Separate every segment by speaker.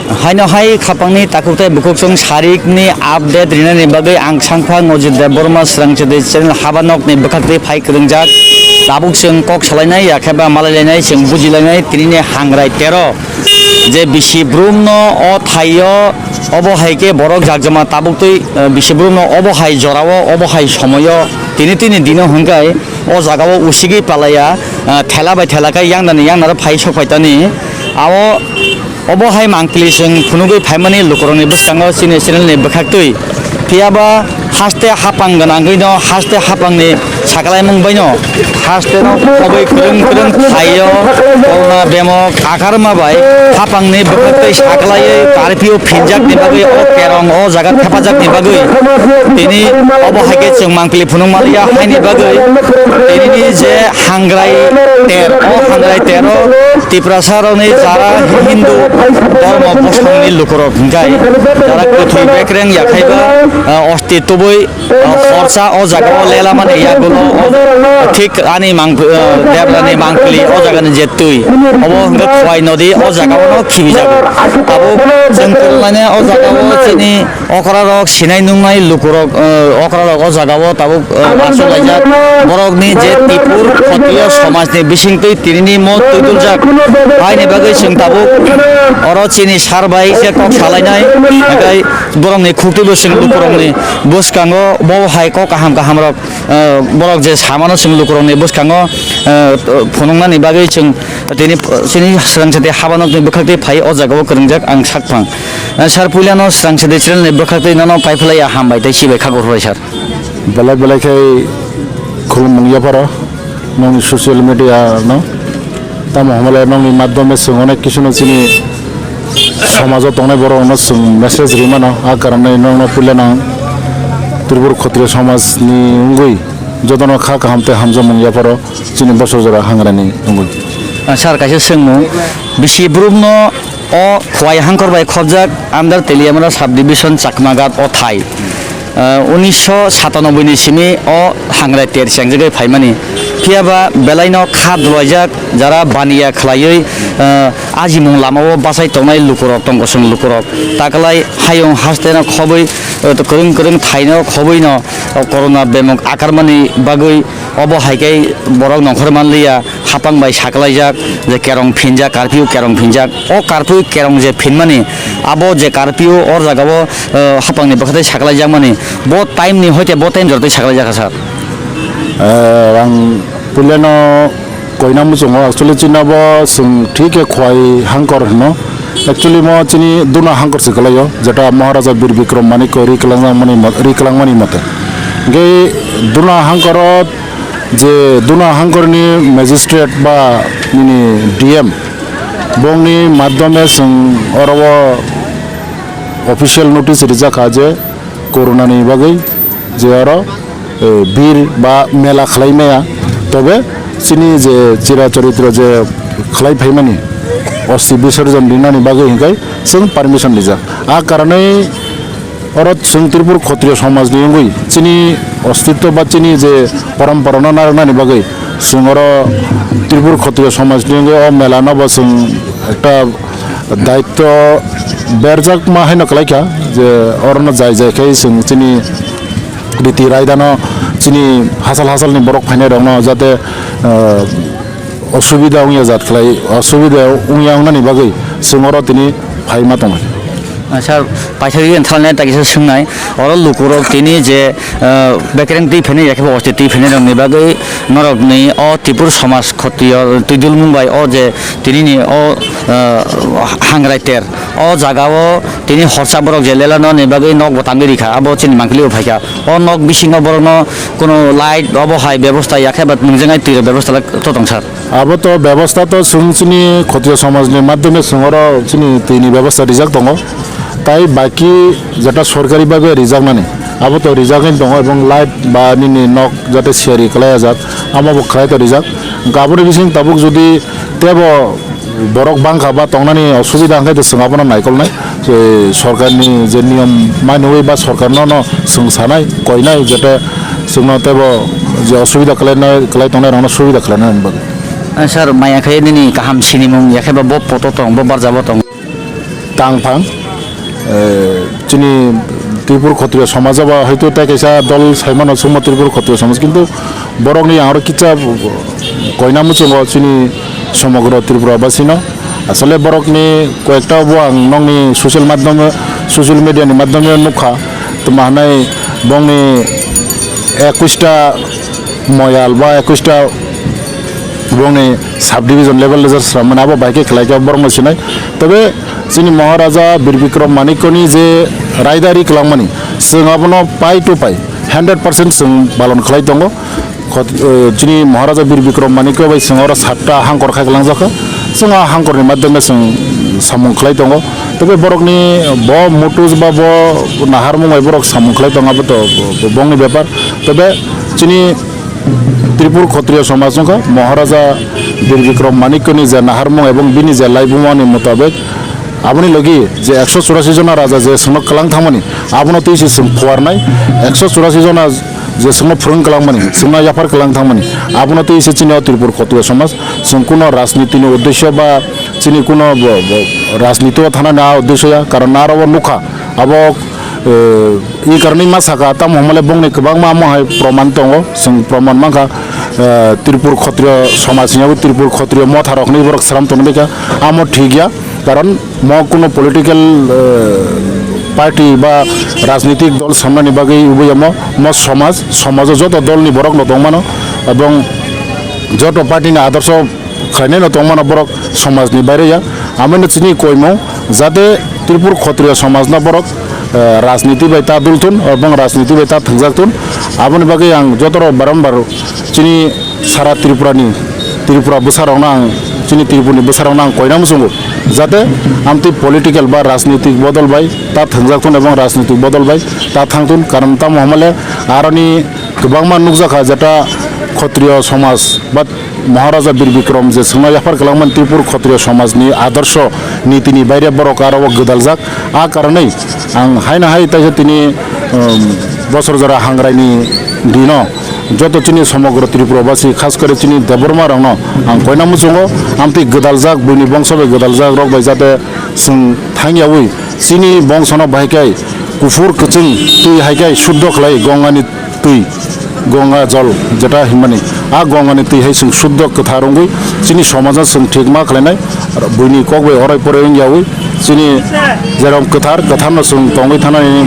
Speaker 1: haino hai khapangni takutai bukuksung sarikni update rinani bagai ang sangphang Ojit Deborma srangchede channel habanokni bukakti phai kringjak tabuk sing kok salainai yakheba malalainai sing bujilainai tinini hangrai tero je bisi brumno o thaio obohaike borok jakjama tabuktui bisi brumno obohai jorao obohai somoyo tini dino hongkai o jagao usigi palaya thela bai thela kai yangnara phai sokpaitani awo obohai mangpili sing phunugui phaimani lukuroni buskango sini channelni bukhaktui phiaba haste hapang ganangui no haste hapangni sakalai mungbai no haste no kobai kurung thaio corona bemok akarma bai hapangni bukhaktui sakalai karpio phinjak ni bagai o kerong o jaga thepajak ni bagai tini obohaike chung mangpili phunung malia haini bagai tini je hangrai tero tiprasaroni jara hindu ধর্ম বসংনি লুকরক হিংকাই যারা কুথুই বেকরেং ইয়াখাইবা অস্তিত্ববই খরচা ও জায়গা লেলা মানে ইয়াগুলো ঠিক আনি দেবরানি মাংপলি ও জায়গানি যেতুই of Hakka Khowai নদী ও জায়গাও খিবি যাবো তাবো जों মানে ও জায়গাও চিনি অকরারক সিনাই নুংনাই লুকরক অকরারক ও জায়গাও তাবো আসলাইজা বরকনি যে ত্রিপুর ক্ষত্রিয় সমাজনি বিসিংতই তিনিনি মত তৈদুলজাক হাইনি বাগৈ जों তাবো oro chini sarbai se kok salainai akai borongni khuktibo sing lukurongni buskango bo hai ko kaham rok borok je samano sing lukurongni buskango phunungnani bagai chung tini chini srangchete habanokni bukhakti phai o jagao kringjak ang sakphang sar puilano srangchete channelni bukhakti nano paiphlaya hambai tai sibai khagor hoi sar
Speaker 2: belai kai khulmung yapara nong social media no tamo hamale nong maddhome sing onek kisu no chini সমাজত অনেক বড় message রিমানো আ কারণে নং পুলেনা ত্রিপুর ক্ষত্রিয় সমাজনি উঙ্গুই যতন খা কাহামতে হামজমং ইয়াপর চিনি বছর জোড়া হাংরানি উঙ্গুই
Speaker 1: সার কাছে সোংমু বিসি ব্রুমনো ও খোয়াই হাংকরবাই খবজাক আন্ডার তেলিয়ামরা সাব ডিভিশন চাকমাগাত ও থাই 1997 ni simi o hangrai ter sangjagai phaimani phiaba belaino khab dloijak jara baniya khlaioi ajimung lamao basai tongnai lukurok tongkosung lukurok taklai hayong hastena khoboi kurung thaino khoboi no corona bemok akarmani bagoi obo haikai borok nongkhor manliya hapang bai saklaijak je kerong phinjak karpiu kerong phinjak o karpiu kerong je phinmani abo je karpiu or jagao hapangni bakhatai saklaijak mani bo time ni hoite bo time jortai saklaijak sar
Speaker 2: ang puleno koina muchungo actually chinabo sung thike khwai hangkor no actually mo chini duna hangkor sikalayo jeta maharaja bir bikram mani ko riklang mani mate ge duna hangkorot je duna hangkorni magistrate ba nini dm bongni madhyome sung orobo official notice rijak aje corona ni bagai je oro bir ba mela khlaimaya তবে চিনি যে চিরা চরিত্র যে খালাই ফাইমানি অস্থি বিসর্জন দিনানি বাগে হিংকাই जों পারমিশন লিজা আ কারণে অরত जों ত্রিপুর ক্ষত্রিয় সমাজ নিয়ঙ্গই চিনি অস্তিত্ব বা চিনি যে পরম্পরা নারনানি বাগে जों অর ত্রিপুর ক্ষত্রিয় সমাজ নিয়ঙ্গই ও মেলা নব जों একটা দায়িত্ব বেরজাক মা হাইন কলাইকা যে অরন যাই খাই जों চিনি রীতি রায়দানো চিনি Harshal ni borok phainai rok no jate অসুবিধা উইয়া জাত খাই অসুবিধা উইয়া উনানি বাগৈ जों অর তিনি ফাইমা তং
Speaker 1: স্যার পাইসারি এন্থালনাय তাকিসে সোंनाय অর লুকুরক তিনি যে বেকরেং টি ফেনে রাখবে অস্তিত্ব ফেনে রংনি বাগৈ নরকনি অ ত্রিপুর সমাজ ক্ষত্রিয় তুইদুল মুম্বাই অ যে তিনি নি অ হাংরাইতের অ জাগাও তিনি হরসা বরক যে লেলানো নি বাগৈ নক বতাঙ্গি রিখা আবো চিনি মাংলিও ফাইকা অ নক বিসিং বরনো কোনো লাইট অবহাই ব্যবস্থা ইয়াখাবা নংজেঙাই তুই ব্যবস্থা ততং স্যার
Speaker 2: আবো তো ব্যবস্থা তো जों চিনি ক্ষত্রিয় সমাজনি মাধ্যমে जों অর চিনি তিনি ব্যবস্থা রিজাক দङ তাই বাকি যেটা সরকারি ভাবে রিজার্ভ মানে আবো তো রিজার্ভ দङ এবং লাইট বা নিনি নক যাতে সিয়ারি কলায়া যাত আমাবো খাই তো রিজার্ভ গাবরে বিসিং তাবুক যদি তেব বরক বাংখা বা তংনানি অসুবিধা হাঙ্কাই তো जों আপনার নাইকল নাই যে সরকারনি যে নিয়ম মাইনই বা সরকারনো जों সানাই কইনাই যেটা जों তেব যে অসুবিধা কলাই তংনাই রং সুবিধা খালানাই
Speaker 1: স্যার মায়াখাই নিনি কাহাম সিনিমুং ইয়াখাইবা ব পটো তং ব বারজাবো তং
Speaker 2: তাংফাং চিনি ত্রিপুর ক্ষত্রিয় সমাজ বা হয়তো তাই কাইসা দল সাইমান সময় ত্রিপুর ক্ষত্রিয় সমাজ কিন্তু বরংনি আর কিচ্ছা কয়না মুচুঙ চিনি সমগ্র ত্রিপুরাবাসী আসলে বরকনি কয়েকটা আং নংনি সোশ্যাল মিডিয়ানি মাধ্যমে নুখা তো মাহানাই বংনি 21টা ময়াল বা 21টা বংনি সাব ডিভিজন লেভেল মানে আবার বাইকে খেলাইকে বরং সিনাই তবে চিনি মহারাজা বীর বিক্রম মানিকনি যে রায়দারি খালাमनि जों आबनो पाई टू पाई 100% जों पालन खालाय दङ चिनी महाराजा बीर विक्रम मानिको बै सिङाव 7टा हांकर खायलांजाखो जोंहा हांकरनि माध्यमे जों सामुं खालाय दङ तबे बरकनि ब मुटुज बा ब नाहार मुङै बरक सामुं खालाय दङाबो तो बंनि ব্যাপার तबे चिनी त्रिपुर क्षत्रिय समाजजों महाराजा बीर विक्रम मानिकनि जे नाहार मुं एवं बिनि जे लाइबुमानि मुताबिक आपनी लगी जे 184 जना राजा जे सोंनो कलां थामनि आपनो तैसे सों फुवारनाय 184 जना जे सोंनो फुरुं कलांमनि सोंना याफार कलां थामनि आपनो तैसे चिनि त्रिपुर क्षत्रिय समाज जों कोनो राजनीतिनि उद्देश्य बा चिनि कोनो राजनीतियाव थाना ना उद्देश्य कारण नाराव नुखा आबो इ कारणे मा साका ताम हमले बंगने गोबां मा महाय प्रमाण दङ जों प्रमाण माखा त्रिपुर क्षत्रिय समाजनियाबो त्रिपुर क्षत्रिय मथारखनि बरक साराम तनबेका आमो ठिगिया कारण म कोनो पलिटिकल पार्टी बा राजनीतिक दल सामनानि बागै उबैयाम म समाज जत दलनि बरक न दंमानो एवं जत पार्टीनि आदर्श खायनाय न दंमानो बरक समाजनि बायरेया आमेनो चिनि कयमो जाते त्रिपुर क्षत्रिय समाजना बरक राजनीति बायता दुलथुन एवं राजनीति बायता थंजाकथुन आबनि बागै आं जतर बारम्बार चिनि सारा त्रिपुरा बोसारावनो आं चिनि त्रिपुरनि बोसारावनो आं कयना मुसुंगो जाते आमति पलिटिकल बा राजनीतिक बदलबाय ता थंजाकथुन एवं राजनीतिक बदलबाय ता थांथुन कारण ता हमले आरनि गोबां मान नुकजाखा जेटा क्षत्रिय समाज बा महाराजा बीर विक्रम जे सोंना याफार खालामोन त्रिपुर क्षत्रिय समाजनि आदर्श नीतिनि बायरे बरक आरो गोदालजाक आ कारणे आं हायना हाय ताइसे तिनि बसर जरा हांग्रायनि दिनो जत चिनि समग्र त्रिपुराबासी खास करे चिनि देबरमा रंनो आं कयना मुसुङो आमति गोदालजाक बुनि बंशबे गोदालजाक रक बाय जाते जों थांगियावै चिनि बंशनो बायकाय गुफुर कचिं तुइ हायकाय शुद्ध खलाय गंगानि तुइ गंगा जल जेटा हिमानि आ गंगानि तुइ हाय जों शुद्ध कथारंगै चिनि समाजा जों ठीक मा खालायनाय बुनि कगबे अराय परेंगियावै चिनि जेरम कथारनो जों तंगै थानायनि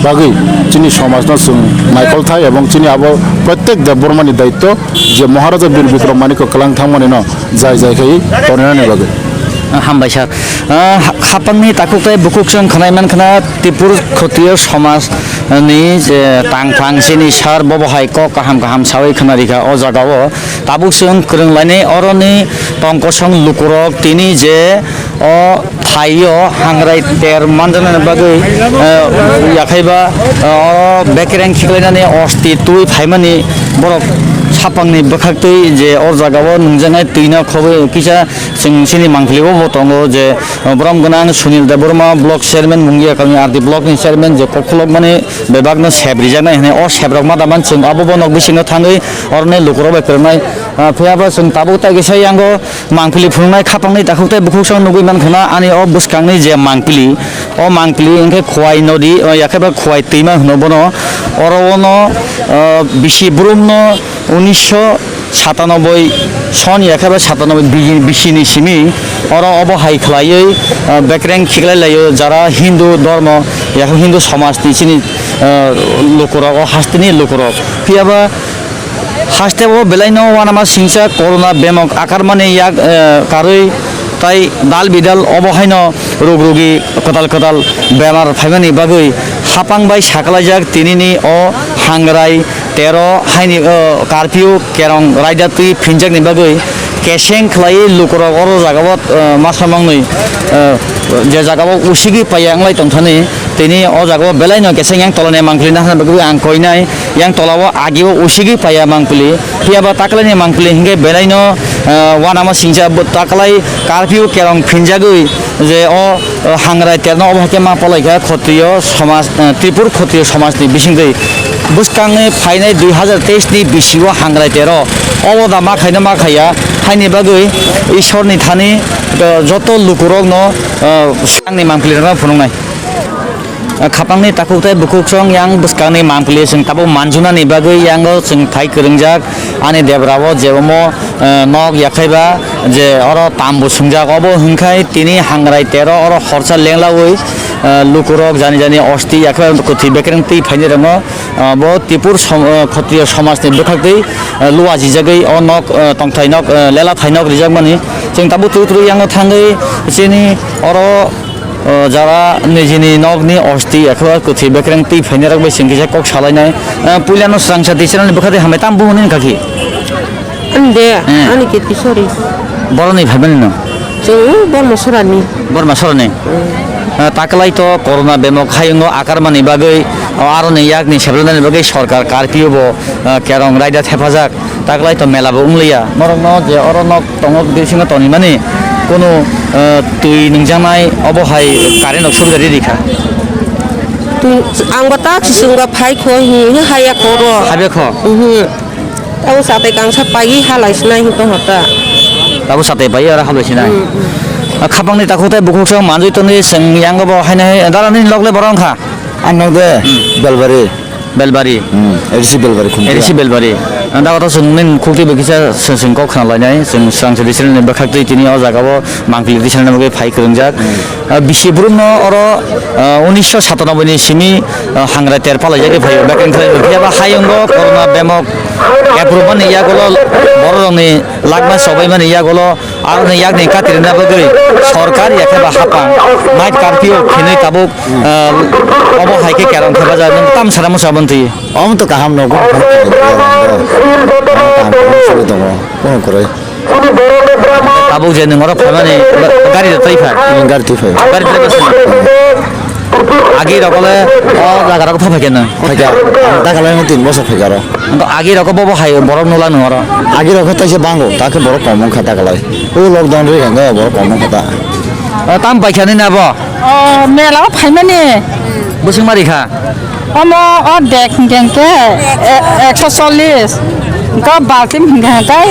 Speaker 2: बागै चिनि समाजना जों नायखलथाय एवं चिनि आबो प्रत्येक देबबर्मानि दायित्व जे महाराजा बीर विक्रम मानिको कलां थांमानि न जाय जायखाय तनायनि बागै
Speaker 1: हामबाय सार खापांनि ताकुताय बुकुकजों खनायमान खना त्रिपुर क्षत्रिय समाजनि जे तांफां सिनि सार बबहाय क काहाम सावै खनारिखा अ जागाव ताबुकजों फोरोंलायनाय अरनि टंकसं लुकुरक तिनि जे अ थायो हांग्राय तेर मानजानाय बागै याखायबा बेकेरें खिखलायनानै अस्ति तुइ फायमानि बरक सापांनि बोखाक्तै जे अ जागाव नोंजोंहाय तैना खबै किसा जों सिनि मांखलिबो बतंगो जे ब्रह्म गोनां सुनील देबबर्मा ब्लक चेयरमैन मुंगिया कालनि आरडि ब्लकनि चेयरमैन जे कखलक माने बेबागनो सेब्रिजानाय हने अ सेब्रक मा दामान जों आबो बनक बिसिनो थाङै अरने लुकुरबाय फोरनाय फैयाबा जों ताबो तागेसाय आंगो मांखलि फुंनाय खापांनि ताखुताय बुकुकसं नुगैमान खना आनि अ बुसखांनि जे मांखलि अ मांखलि इंखे खवाय नदी याखेबा खवाय दैमा होनो बनो अरवनो बिसि ब्रुमनो 1997 सन याखेबा 97 बिसिनि सिमि अर अबहाय खलायै बेकरें खिगलायलायो जारा हिंदू धर्म याखौ हिंदू समाजनि सिनि लुकुरक हास्तिनि लुकुरक फैयाबा हास्तेबो बेलायनो वानामा सिंसा कोरोना बेमक आकार माने याक कारै ताई दाल बिदाल अबहायनो रोग रोगी कदाल बेमार फायमानि बागै हापांबाय साकलायजाक तिनिनि अ हांग्राय 13 हायनि कारफिउ केरं रायदातुइ फिनजाकनि बागै केसें खलायै लुकुरक अर जागावत मासामांनै जे जागाव उसिगि पायांलाय तंथानि तिनि अ जागाव बेलायनो केसें yang तलाने मांखलिना हाना बागै आं कयनाय yang तलाव आगिव उसिगि पाया मांखलि फियाबा ताकलायनि मांखलि हिंगे बेलायनो वानामा सिंसा ताकलाय कारफिउ केरं फिनजागै जे अ हांग्राय 13 अबहाके मा पलायखा क्षत्रिय समाज त्रिपुर क्षत्रिय समाजनि बिसिंगै बुसकांनि फायनाय 2023 नि बिसिगो हांग्रायतेर अबदा मा खायना मा खाया हायनि बागै इसोरनि थानि जत लुकुरक न सांनि मांफलिरा फुनंनाय खापांनि ताकुथाय बुकुक्सं yang बुसकांनि मांफलि जों ताबो मानजुनानि बागै yang जों थाइ गोरोंजाक आनि देबराव जेबमो नग याखायबा जे अर तामबु सुंजाक अबो हंखाय तिनि हांग्रायतेर अर खरसा लेंलावै लुकुरक जानि जानि अस्थि याखा कथि बेकरें ति फाइने रङ बो त्रिपुर क्षत्रिय समाजनि बखाकै लुवा जिजागै अ नक तंथाय नक लेला थाइनक रिजाक मानि जों ताबो तुरु yang थाङै जेनि अर যারা নিজেनि नगनि अस्थि याखा कथि बेकरें ति फाइने रङ सिंगिजा कक सालायनाय पुलियानो स्रांसा दिसरानि बखादै हामे ताम बुहुनि खाखि
Speaker 3: Ande, ani kiti sorry.
Speaker 1: बरनि भाइबनि न
Speaker 3: Jeng bol sorani.
Speaker 1: बरमा सरने ताकलाय तो कोरोना बेमक हायंगो आकारमानि बागै आरो याकनि सेबलानि बागै सरकार कारपियोबो केरं रायदा हेफाजाब ताकलाय तो मेलाबो उंलिया मरंनो जे अरनो तंग दिसिंग तनि माने कोनो तुइ नंजानाय अबहाय कारेन्ट सुबिदा रेडिखा
Speaker 3: Tu anggota sesungguh pai ko hi haya koro.
Speaker 1: हाबे ख
Speaker 3: Tahu sate kang pagi halai senai itu hota.
Speaker 1: Tabo साते बाय आरो हाबैसिना खापांनि ताखौथाय बुकुसं मानजैतनि जों यांगबो हायनाय दारानि लगले बरंखा
Speaker 2: आंनावदे बेलबारि
Speaker 1: बेलबारि
Speaker 2: एरिसि बेलबारि
Speaker 1: एरिसि बेलबारि दागथ जों खुक्ति बगिसा जों खोनालायनाय जों स्रांसे दिसरनि बखाक्ति तिनि अ जागाबो मांखलि दिसरनि बगै फाइ खोंजाक बिसिब्रुम अर 1997 नि सिमि हांग्रा तेरपालाय जागे फाय बेकेंथ्राय बियाबा हायंगो कोरोना बेमक एप्रुभन यागलो बररनि लागमा सबाय माने यागलो आरो यागनि कातिरना बगै सरकार याखेबा हापां नाइट कर्फ्यू खिनै ताबुक अबो हाइके केरं थेबा जा नों ताम सारा मुसाबन्ति
Speaker 2: अम तो काहाम नगो
Speaker 1: ताबुक जे नोंगर फमाने गारि तैफा
Speaker 2: गारि तिफाय
Speaker 1: गारि तैफा आगे रगले अ जागाराको थाफाकेन
Speaker 2: फाइका दाखालाय 3 বছর फाइकारो
Speaker 1: आगे रगो बबो हाय बरफ नुला नङर
Speaker 2: आगे रखो ताइसे बांगो ताके बरो कमन खाता गलाय ओ लकडाउन रे गंगा बरो कमन खाता
Speaker 1: ताम बायखानि नाबो
Speaker 3: Mela pai mani.
Speaker 1: बुसिंमारिखा
Speaker 3: Omo o dek gengke 140. Ko baltim gengke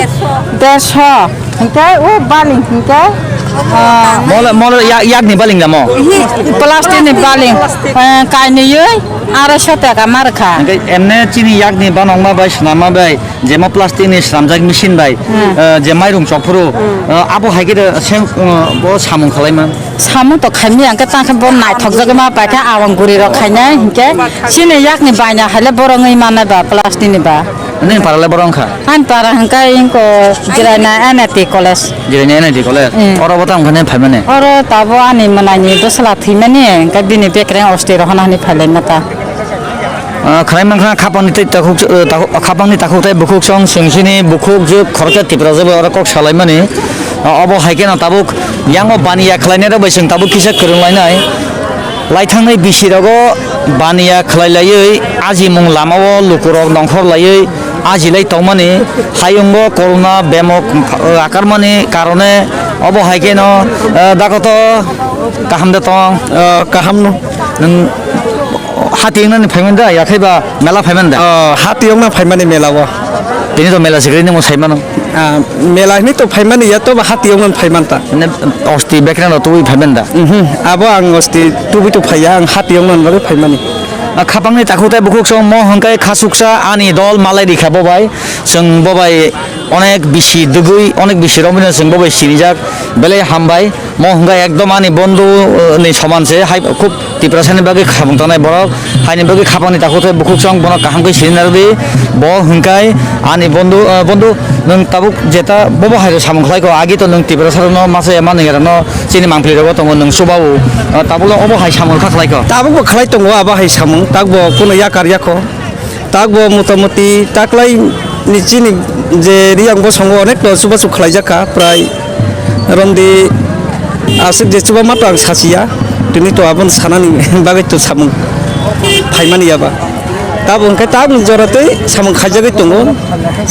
Speaker 3: 150. Gengke o baling gengke
Speaker 1: मल मल यागनि बालिं नामो
Speaker 3: plastik ni baling. Kai ni ye 200 taka marka.
Speaker 1: एमने चिनि यागनि बानंमा बाय सनामा बाय जेमा प्लास्टिकनि स्रामजाक मेसिन बाय जे माइरं चपफोरो आबो हायगे सें बो सामुं खालायमा
Speaker 3: Samu to kami angke tangke bon nai thok jaga ma pakai awang guri ro khaina hingke sini yak ni baina hale borongai mana ba plastik ni ba
Speaker 1: नों पाराले बरंखा
Speaker 3: an para hangka ingko jirana anati college
Speaker 1: जिरायनाय नायदि कले अरबता ओंखाने फायमाने
Speaker 3: oro tabo ani manani dosala thimani ka bini bekre osti ro hanani phalai mata
Speaker 1: खालाय मानखा खापांनि ताखुक खापांनि ताखुकथाय बुकुकसं सिंसिनि बुकुक जो खरका तिप्राजबो अर कक सालायमानि अबो हायकेन Tabuk यांगो बानिया खालायनाय बैसों Tabuk किसा खोरोंलायनाय लाइथांनाय बिसिरागो बानिया खालायलायै आजि मुं लामाव लुकुरक नंखरलायै आजिलाय तौमानि हायंगो कोरोना बेमक आकारमानि कारणे अबो हायकेन दागत काहाम दतं काहाम नों हातिंनानि फायमान दा याखैबा मेला फायमान दा
Speaker 4: हातियावना फाइमानि मेलावा
Speaker 1: बेनि तो मेला सिग्रिनि मो सायमानो
Speaker 4: मेलानि तो फाइमानि या तो हातियावना फाइमानता
Speaker 1: ने अस्ति बेकरानो तो फायमान दा
Speaker 4: आबो आं अस्ति तुबि तो फाइया आं हातियावना बागै फाइमानि
Speaker 1: खापांनि ताखुथाय बुकुकसं म हंकाय खासुकसा आनि दल मालाय दिखा बबाय जों बबाय अनेक बिसि दुगुइ अनेक बिसि रमिना जों बबाय सिनिजाक बेले हामबाय म हंकाय एकदम आनि बन्धु नि समानसे हाय खुब तिप्रासानि बागै खाबुंतानाय बरक हायनि बागै खापांनि ताखुथाय बुकुकसं बन काहामकै सिनारबि ब हंकाय आनि बन्धु बन्धु नों ताबुक जेता बबो हाय सामखलायखौ आगि तो नों तिप्रासारनो मासे माने गरनो चिनि मांफ्लिरगो तंग नों सुबावो ताबुलो अबो हाय सामल खाखलायखौ
Speaker 4: ताबो खालाय दङ आबा हाय सामुं तागबो कोनो याकार याखो तागबो मोटामोटी ताकलाय निचिनि जे रियांबो संगो अनेक सुबा सु खालाय जाका प्राय रंदि आसे जेचुबा मातो आं सासिया दिनै तो आबन सानानि बागै तो सामुं फाइमानि याबा ताबो ओंखाय ताब जरातै सामुं खाजागै दङ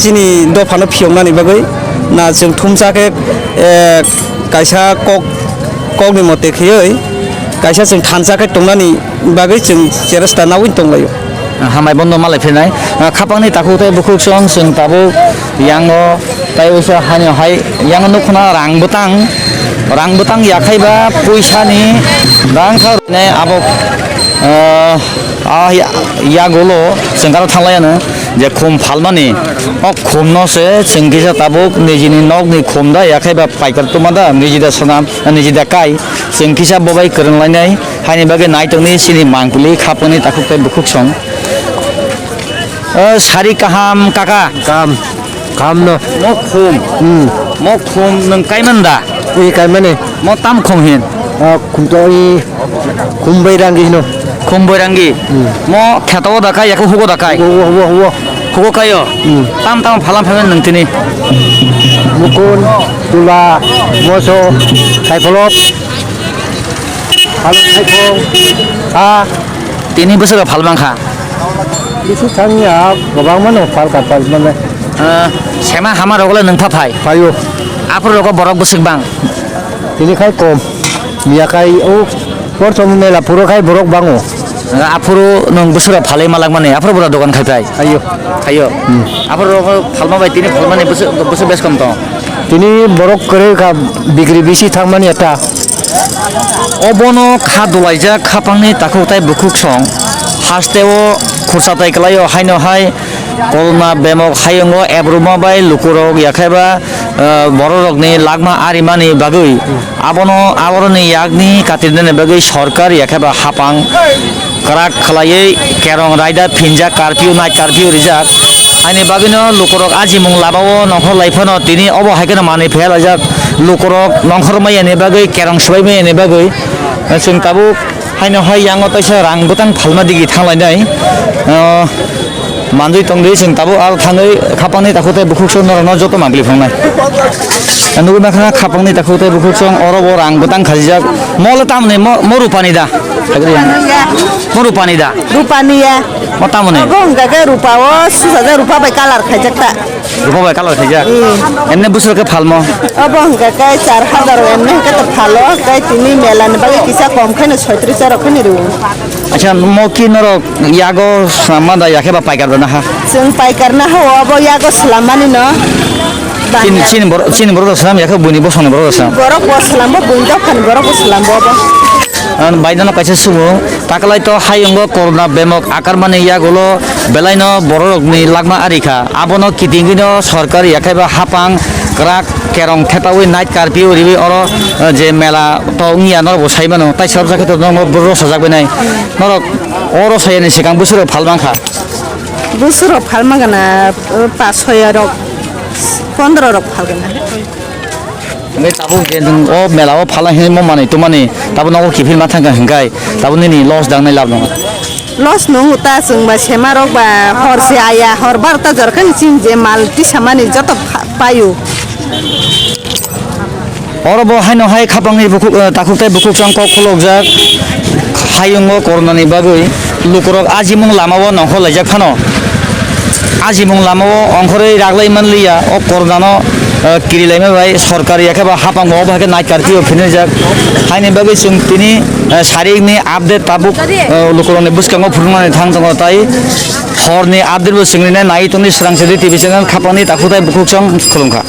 Speaker 4: जिनि दफानो फियंनानि बागै ना जों थुमजाके कायसा ककनि मते खियै कायसा जों थानजाके दंनानि बागै जों जेरास्ता नावै दंलायो
Speaker 1: हामाय बन्द मालाय फैनाय खापांनि ताखुथाय बुकुकसं जों ताबो यांगो ताय उसा हानियावहाय यांगो नखना रांबोतां याखायबा पैसानि रांखारनाय आबक यागोलो जों गारो थांलायानो जे खम फालमानि खमनोसो जों गेजा ताबुक निजिनि नगनि खमदा याखायबा पाइकार तमादा निजिदा सनाम निजिदा काय जों किसा बबाय करंलायनाय हानि बागे नायतंनि सिनि मांकुलि खापनि ताखुथाय बुकुकसं सारि काहाम काका
Speaker 5: काम न
Speaker 1: म खम नों कायमोनदा
Speaker 5: इ काय माने
Speaker 1: म ताम खम हिन
Speaker 5: खुमतोई खुमबै रांगि न
Speaker 1: खम बैरांगि म खेताव दाकाय याखौ हुगो दाकाय हुगो कायो ताम फालाम फागोन नोंतिनि
Speaker 5: मुकुन तुला मोसो साइफलप हालु साइफं आ
Speaker 1: 3 बोसोराव फालबांखा
Speaker 5: बिसु थांनिया गोबां मानो फाल कापाल माने
Speaker 1: सेमा हामा रगले नों फाफाय
Speaker 5: फायो
Speaker 1: आफोर रग बरक बोसोकबां
Speaker 5: तिनिखाय कम मियाखाय ओ परसम मेला पुरोखाय बरक बाङो
Speaker 1: आफुरो नों बोसोराव फाले मालाक माने आफुर बरा दखान खायफाय खायो आफुर रग फालमा बाय तिनि फालमाने बोसोर बेस कम तो
Speaker 5: तिनि बरक करे का बिग्रि बिसि थांमानि एटा
Speaker 1: अबनो खा दलायजा खापांनि ताखुथाय बुकुकसं हास्तेव खरसा तायकलायो हायनोहाय कोरोना बेमक हायंगो एब्रुमा बाय लुकुरक याखायबा बररकनि लागमा आरिमानि बागै आबरनि यागनि कातिरनि बागै सरकार याखायबा हापां क्राक खलायै केरं रायदा फिनजा कारफिउ नाइट कारफिउ रिजाक हायनि बागैनो लुकुरक आजिमुं लाबावो नखर लाइफानो तिनि अबो हायखनो मानि फेलाजाक लुकुरक नंखरमायानि बागै केरं सबायमायानि बागै जों ताबु हायनोहाय यांगो तैसा रांबोतां फालमा दिगि थांलायनाय मानजै तंदै जों ताबो आरो थाङै खापांनि ताखुथाय बुकुकसं नरनो जतो मांग्लिफांनाय नुगै माखा खापांनि ताखुथाय बुकुकसं अरब रांबोतां खाजिजाक मले तामने म रुपानि दा म रुपानि दा
Speaker 3: रुपानिया
Speaker 1: म तामने
Speaker 3: गंगा के रुपाओ 6000 रुपा बाय कालार खायजाकता
Speaker 1: रुपा बाय कालार खाजिजाक एमने बोसोरके फालमो
Speaker 3: अब हंगा के 4000 एमने के तो फालो के तिनि मेलान बागे किसा कम खैनो 36 रखनि रु
Speaker 1: अच्छा म कि नर यागो सामादा याखेबा पाइकार दना हा
Speaker 3: जों पाइकार ना हो अब यागो सलामानि न
Speaker 1: चिन बर दसराम याखौ बुनि बसने बर दसराम
Speaker 3: बरक बसलामबो बुइदा खान बरक बसलामबो
Speaker 1: बायदाना कायसे सुबु ताकलाय तो हायंगो कोरोना बेमक आकार माने यागोलो बेलायनो बररकनि लागमा आरिखा आबनो कितिंगिनो सरकार याखायबा हापां क्राक केरं खेतावै नाइट कारफिउ रिबि अर जे मेला तो निया नर बसायमानो ताइ सब जाके तो नंग रसा जागबेनाय नरक अर सायनि सिगां बोसोराव फालबांखा
Speaker 3: बोसोराव फालमागना 500 रक 15 रक फालगना
Speaker 1: ओमफ्राय ताबो जे नों मेलाव फालांहि माने तो माने ताबो नंग खिफिल मा थांगा हंगाय ताबो नि लस दांनाय लाब दङ
Speaker 3: लस नहुता जोंबा सेमा रक बा हरसे आया हर 12 जरखन सिन जे माल तिसामानि जत पायो
Speaker 1: अरब हायनोहाय खापांनि ताखुथाय बुकुकसं क खलकजाक हायंगो कोरोनानि बागै लुकुरक आजिमुं लामाव नंख लायजाक फानो आजिमुं लामाव अंखरै रागलाय मानलिया अ कोरोनानो किरिलायमा बाय सरकारि याखेबा हापां गव बाके नाइट कारफिउ फिनजाक हायनि बागै जों तिनि सारिकनि आपडेट ताबुक लुकुरकनि बुसकांगो फुरमानि थां दङ ताइ हरनि आपडेट बो सिंनिनाय नायतनि स्रांसेदि टिभि चेनेल खापांनि ताखुथाय बुकुकसं खुलुमखा